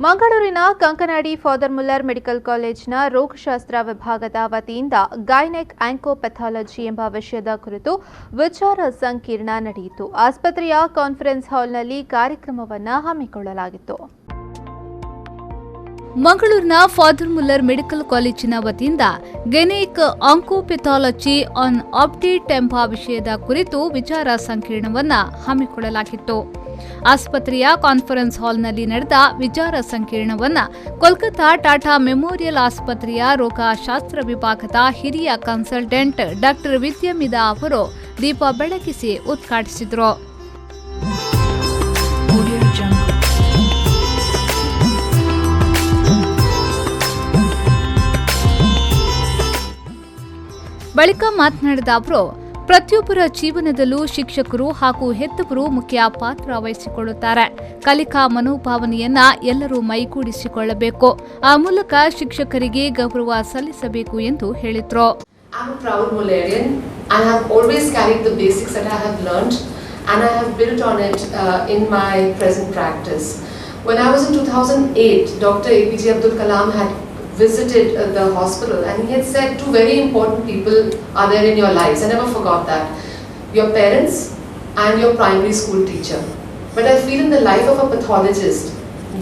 ಮಂಗಳೂರಿನ Kankanadi father Muller medical ಕಾಲೇಜಿನ ರೋಗಶಾಸ್ತ್ರ ವಿಭಾಗದ ವತಿಯಿಂದ ಗೈನೆಕ್ ಆಂಕೋಪೆಥಾಲಜಿ ಎಂಬ ವಿಷಯದ ಕುರಿತು ವಿಚಾರ ಸಂಕಿರಣ ನಡೆಯಿತು. ಆಸ್ಪತ್ರೆಯ ಕಾನ್ಫರೆನ್ಸ್ ಹಾಲ್ನಲ್ಲಿ ಕಾರ್ಯಕ್ರಮವನ್ನು ಹಮ್ಮಿಕೊಳ್ಳಲಾಗಿತ್ತು. ಮಂಗಳೂರಿನ ಫಾದರ್ ಮುಲ್ಲರ್ ಮೆಡಿಕಲ್ ಕಾಲೇಜಿನ ವತಿಯಿಂದ ಗೈನೆಕ್ ಆಂಕೋಪೆಥಾಲಜಿ ಆನ್ ಅಪ್ಡೇಟ್ ಎಂಬ ವಿಷಯದ ಕುರಿತು ವಿಚಾರ ಸಂಕಿರಣವನ್ನು ಹಮ್ಮಿಕೊಳ್ಳಲಾಗಿತ್ತು. ಆಸ್ಪತ್ರೆಯ ಕಾನ್ಫರೆನ್ಸ್ ಹಾಲ್ನಲ್ಲಿ ನಡೆದ ವಿಚಾರ ಸಂಕಿರಣವನ್ನು ಕೋಲ್ಕತ್ತಾ ಟಾಟಾ ಮೆಮೋರಿಯಲ್ ಆಸ್ಪತ್ರೆಯ ರೋಗಶಾಸ್ತ್ರ ವಿಭಾಗದ ಹಿರಿಯ ಕನ್ಸಲ್ಟೆಂಟ್ ಡಾಕ್ಟರ್ ವಿದ್ಯಾಮಿದಾ ಅವರು ದೀಪ ಬೆಳಗಿಸಿ ಉದ್ಘಾಟಿಸಿದರು. ಬಳಿಕ ಮಾತನಾಡಿದ ಅವರು, ಪ್ರತಿಯೊಬ್ಬರ ಜೀವನದಲ್ಲೂ ಶಿಕ್ಷಕರು ಹಾಗೂ ಹೆತ್ತವರು ಮುಖ್ಯ ಪಾತ್ರ ವಹಿಸಿಕೊಳ್ಳುತ್ತಾರೆ. ಕಲಿಕಾ ಮನೋಭಾವನೆಯನ್ನ ಎಲ್ಲರೂ ಮೈಗೂಡಿಸಿಕೊಳ್ಳಬೇಕು. ಆ ಮೂಲಕ ಶಿಕ್ಷಕರಿಗೆ ಗೌರವ ಸಲ್ಲಿಸಬೇಕು ಎಂದು ಹೇಳಿದರು. I'm a proud Mullerian and I have always carried the basics that I have learned and I have built on it in my present practice. When I was in 2008, Dr. APJ Abdul Kalam had visited the hospital and he had said two very important people are there in your lives. I never forgot that. Your parents and your primary school teacher. But I feel in the life of a pathologist,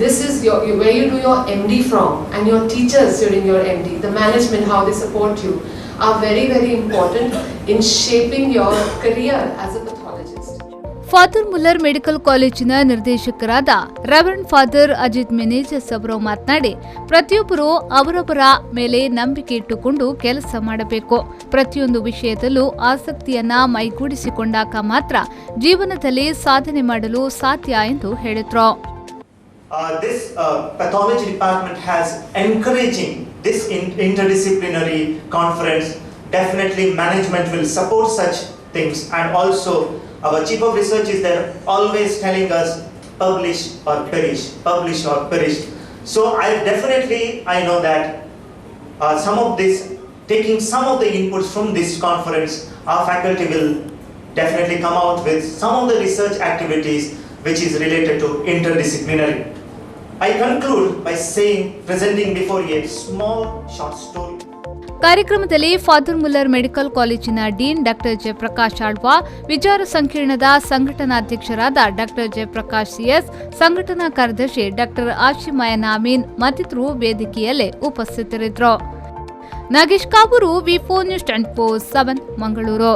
this is where you do your MD from, and your teachers during your MD, the management, how they support you, are very, very important in shaping your career as a pathologist. Father Muller medical ಕಾಲೇಜಿನ ನಿರ್ದೇಶಕರಾದ reverend father Ajit Menezes ಅವರು ಮಾತನಾಡಿ, ಪ್ರತಿಯೊಬ್ಬರು ಅವರವರ ಮೇಲೆ ನಂಬಿಕೆ ಇಟ್ಟುಕೊಂಡು ಕೆಲಸ ಮಾಡಬೇಕು. ಪ್ರತಿಯೊಂದು ವಿಷಯದಲ್ಲೂ ಆಸಕ್ತಿಯನ್ನ ಮೈಗೂಡಿಸಿಕೊಂಡಾಗ ಮಾತ್ರ ಜೀವನದಲ್ಲಿ ಸಾಧನೆ ಮಾಡಲು ಸಾಧ್ಯ ಎಂದು ಹೇಳಿದರು. This pathology department has encouraging this interdisciplinary conference. Definitely management will support such things, and also our chief of research is there always telling us publish or perish, publish or perish. So I know that some of this, taking some of the inputs from this conference, our faculty will definitely come out with some of the research activities which is related to interdisciplinary. I conclude by presenting before you a small short story. ಕಾರ್ಯಕ್ರಮದಲ್ಲಿ father Muller medical ಕಾಲೇಜಿನ dean doctor Jayaprakash Alva, ವಿಚಾರ ಸಂಕಿರಣದ ಸಂಘಟನಾಧ್ಯಕ್ಷರಾದ doctor Jayaprakash CS, ಸಂಘಟನಾ ಕಾರ್ಯದರ್ಶಿ doctor ಆಶಿಮಯನ್ Amin ಮತ್ತಿತರರು ವೇದಿಕೆಯಲ್ಲಿ ಉಪಸ್ಥಿತರಿದ್ದರು. Nagesh Kaburu, ವಿ4 news 24/7 Mangaluru.